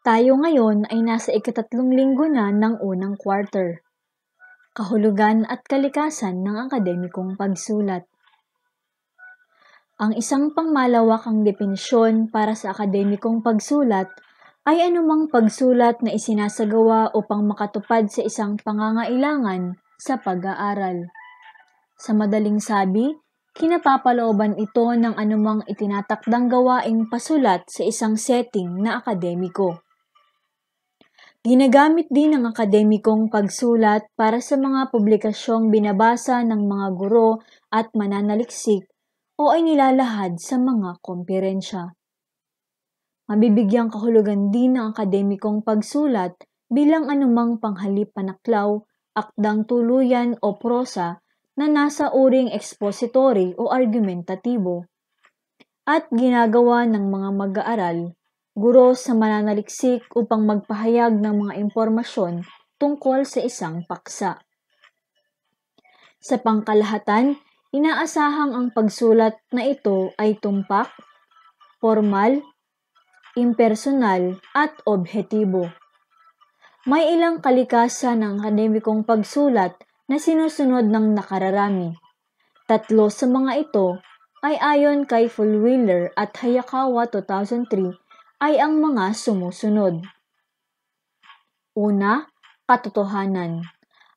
Tayo ngayon ay nasa ikatatlong linggo na ng unang quarter. Kahulugan at kalikasan ng akademikong pagsulat. Ang isang pangmalawakang definisyon para sa akademikong pagsulat ay anumang pagsulat na isinasagawa upang makatupad sa isang pangangailangan sa pag-aaral. Sa madaling sabi, kinapapalooban ito ng anumang itinatakdang gawaing pasulat sa isang setting na akademiko. Ginagamit din ng akademikong pagsulat para sa mga publikasyong binabasa ng mga guro at mananaliksik o ay nilalahad sa mga komperensya. Mabibigyang kahulugan din ng akademikong pagsulat bilang anumang panghalip panaklaw, akdang tuluyan o prosa na nasa uring expository o argumentatibo at ginagawa ng mga mag-aaral, guro sa mananaliksik upang magpahayag ng mga impormasyon tungkol sa isang paksa. Sa pangkalahatan, inaasahang ang pagsulat na ito ay tumpak, formal, impersonal at objektibo. May ilang kalikasan ng akademikong pagsulat na sinusunod ng nakararami. 3 sa mga ito ay ayon kay Fulwiller at Hayakawa 2003 ay ang mga sumusunod. Una, katotohanan.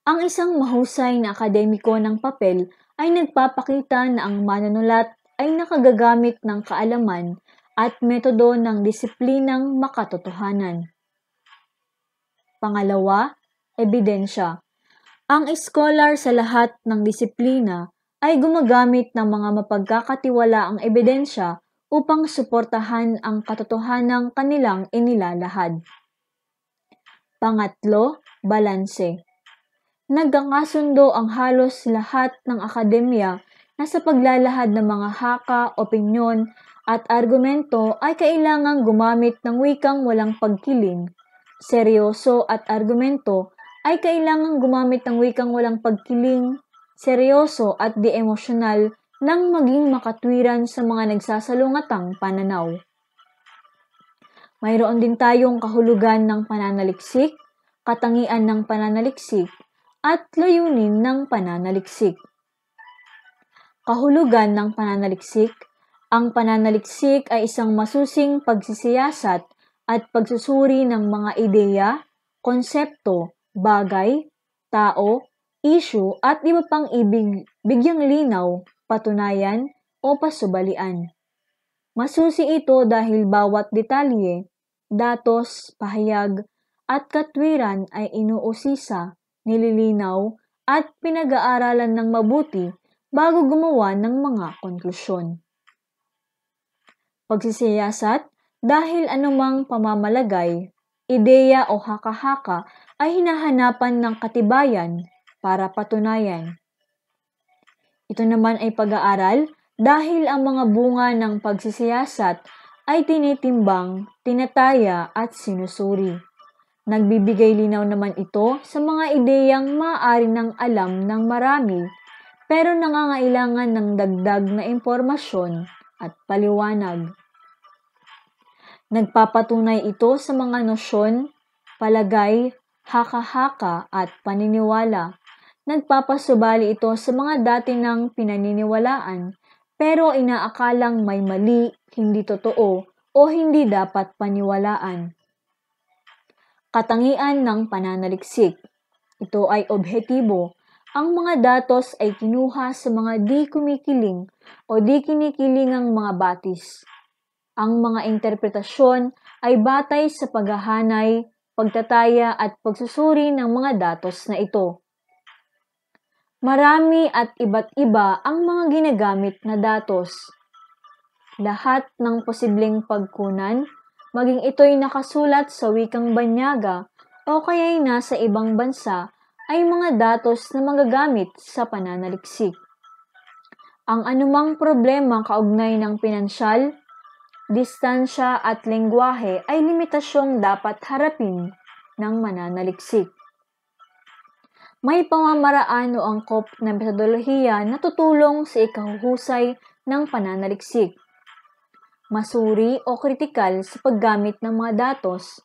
Ang isang mahusay na akademiko ng papel ay nagpapakita na ang manunulat ay nakagagamit ng kaalaman at metodo ng disiplinang makatotohanan. Pangalawa, ebidensya. Ang scholar sa lahat ng disiplina ay gumagamit ng mga mapagkakatiwalaang ebidensya upang suportahan ang katotohanang kanilang inilalahad. Pangatlo, balanse. Nagkakasundo ang halos lahat ng akademya na sa paglalahad ng mga haka, opinyon at argumento ay kailangang gumamit ng wikang walang pagkiling. Seryoso at argumento ay kailangang gumamit ng wikang walang pagkiling, seryoso at di-emosyonal nang maging makatwiran sa mga nagsasalungatang pananaw. Mayroon din tayong kahulugan ng pananaliksik, katangian ng pananaliksik, at layunin ng pananaliksik. Kahulugan ng pananaliksik. Ang pananaliksik ay isang masusing pagsisiyasat at pagsusuri ng mga ideya, konsepto, bagay, tao, issue at iba pang bigyang linaw, patunayan o pasubalian. Masusi ito dahil bawat detalye, datos, pahayag at katwiran ay inuusisa, nililinaw at pinag-aaralan ng mabuti bago gumawa ng mga konklusyon. Pagsisiyasat. Dahil anumang pamamalagay, ideya o haka-haka ay hinahanapan ng katibayan para patunayan. Ito naman ay pag-aaral dahil ang mga bunga ng pagsisiyasat ay tinitimbang, tinataya at sinusuri. Nagbibigay linaw naman ito sa mga ideyang maaari ng alam ng marami pero nangangailangan ng dagdag na impormasyon at paliwanag. Nagpapatunay ito sa mga nosyon, palagay, haka-haka at paniniwala. Nagpapasubali ito sa mga dati ng pinaniniwalaan pero inaakalang may mali, hindi totoo o hindi dapat paniwalaan. Katangian ng pananaliksik. Ito ay objektibo. Ang mga datos ay kinuha sa mga di kumikiling o di kinikilingang mga batis. Ang mga interpretasyon ay batay sa paghahanay, pagtataya at pagsusuri ng mga datos na ito. Marami at iba't iba ang mga ginagamit na datos. Lahat ng posibleng pagkunan, maging ito'y nakasulat sa wikang banyaga o kaya'y nasa ibang bansa, ay mga datos na magagamit sa pananaliksik. Ang anumang problema kaugnay ng pinansyal, distansya at lengguwahe ay limitasyong dapat harapin ng mananaliksik. May pamamaraan o angkop na metodolohiya na tutulong sa ikahuhusay ng pananaliksik. Masuri o kritikal sa paggamit ng mga datos,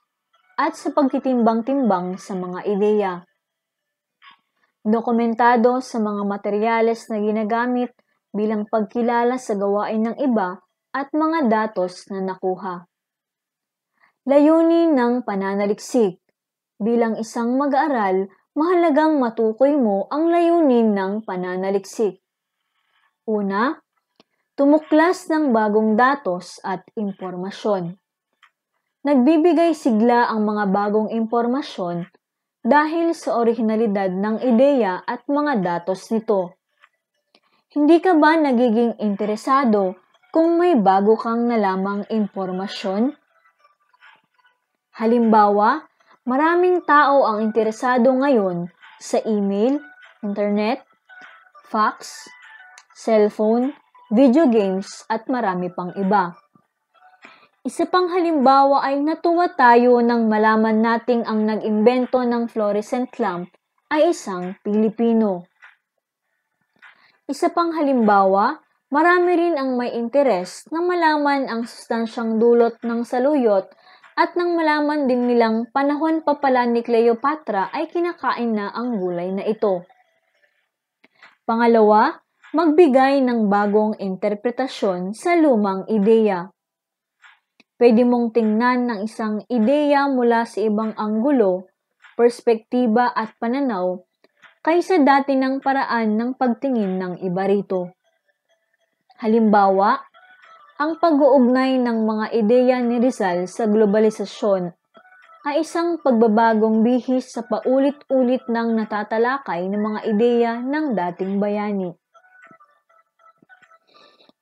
at sa pagtitimbang-timbang sa mga ideya. Dokumentado sa mga materyales na ginagamit bilang pagkilala sa gawain ng iba at mga datos na nakuha. Layunin ng pananaliksik. Bilang isang mag-aaral, mahalagang matukoy mo ang layunin ng pananaliksik. Una, tumuklas ng bagong datos at impormasyon. Nagbibigay sigla ang mga bagong impormasyon dahil sa orihinalidad ng ideya at mga datos nito. Hindi ka ba nagiging interesado kung may bago kang nalamang impormasyon? Halimbawa, maraming tao ang interesado ngayon sa email, internet, fax, cellphone, video games at marami pang iba. Isa pang halimbawa ay natuwa tayo nang malaman nating ang nag-imbento ng fluorescent lamp ay isang Pilipino. Isa pang halimbawa, marami rin ang may interes na malaman ang sustansyang dulot ng saluyot at nang malaman din nilang panahon pa pala ni Cleopatra ay kinakain na ang gulay na ito. Pangalawa, magbigay ng bagong interpretasyon sa lumang ideya. Pwede mong tingnan ng isang ideya mula sa ibang anggulo, perspektiba at pananaw kaysa dati ng paraan ng pagtingin ng iba rito. Halimbawa, ang pag-uugnay ng mga ideya ni Rizal sa globalisasyon ay isang pagbabagong bihis sa paulit-ulit ng natatalakay ng mga ideya ng dating bayani.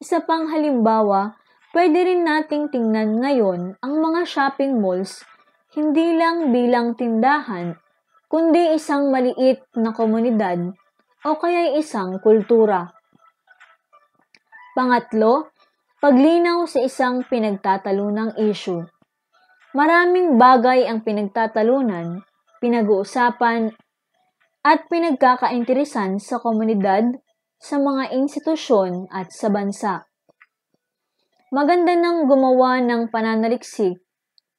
Isa pang halimbawa, pwede rin nating tingnan ngayon ang mga shopping malls hindi lang bilang tindahan, kundi isang maliit na komunidad o kaya isang kultura. Pangatlo, paglinaw sa isang pinagtatalunang issue. Maraming bagay ang pinagtatalunan, pinag-uusapan, at pinagkakainteresan sa komunidad, sa mga institusyon at sa bansa. Maganda nang gumawa ng pananaliksik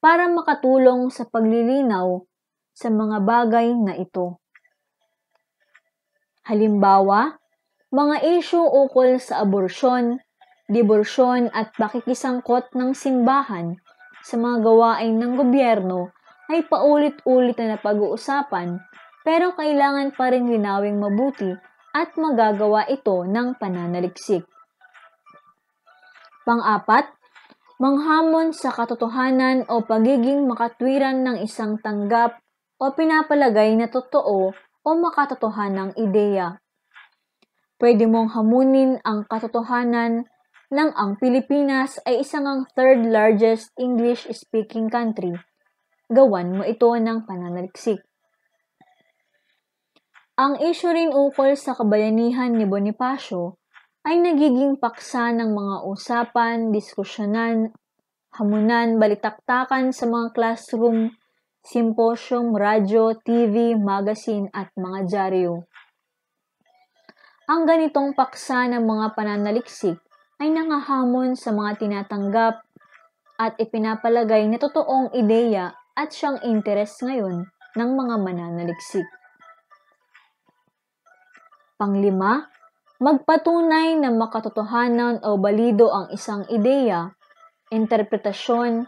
para makatulong sa paglilinaw sa mga bagay na ito. Halimbawa, mga issue ukol sa aborsyon, diborsyon at pakikisangkot ng simbahan sa mga gawain ng gobyerno ay paulit-ulit na napag-uusapan pero kailangan pa rin linawing mabuti at magagawa ito ng pananaliksik. Pang-apat, manghamon sa katotohanan o pagiging makatwiran ng isang tanggap o pinapalagay na totoo o makatotohanang ideya. Pwede mong hamunin ang katotohanan ng ang Pilipinas ay isang ang third largest English-speaking country. Gawan mo ito ng pananaliksik. Ang issue rin ukol sa kabayanihan ni Bonifacio ay nagiging paksa ng mga usapan, diskusyonan, hamunan, balitaktakan sa mga classroom, simposium, radyo, TV, magazine at mga dyaryo. Ang ganitong paksa ng mga pananaliksik ay nangahamon sa mga tinatanggap at ipinapalagay na totoong ideya at siyang interes ngayon ng mga mananaliksik. Panglima, magpatunay na makatotohanan o balido ang isang ideya, interpretasyon,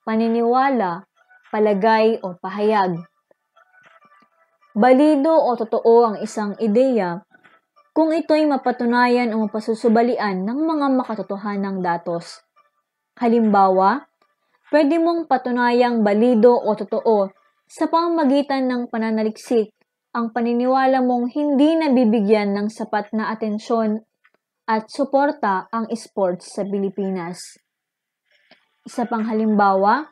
paniniwala, palagay o pahayag. Balido o totoo ang isang ideya kung ito'y mapatunayan o mapasusubalian ng mga makatotohanang datos. Halimbawa, pwede mong patunayang balido o totoo sa pamamagitan ng pananaliksik ang paniniwala mong hindi nabibigyan ng sapat na atensyon at suporta ang sports sa Pilipinas. Isa pang halimbawa,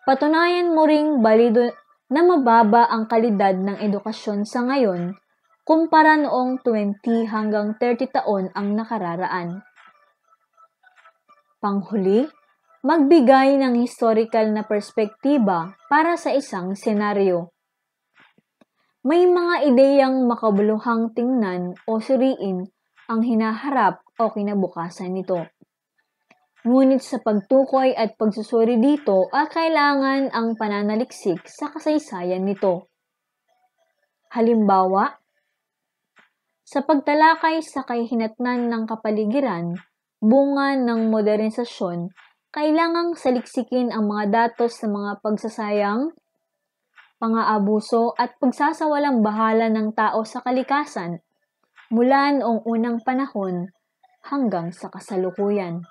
patunayan mo ring balido na mababa ang kalidad ng edukasyon sa ngayon kumpara noong 20 hanggang 30 taon ang nakararaan. Panghuli, magbigay ng historical na perspektiba para sa isang senaryo. May mga ideyang makabuluhang tingnan o suriin ang hinaharap o kinabukasan nito. Ngunit sa pagtukoy at pagsusuri dito kailangan ang pananaliksik sa kasaysayan nito. Halimbawa, sa pagtalakay sa kahihinatnan ng kapaligiran, bunga ng modernisasyon, kailangang saliksikin ang mga datos sa mga pagsasayang, pang-aabuso at pagsasawalang bahala ng tao sa kalikasan mula noong unang panahon hanggang sa kasalukuyan.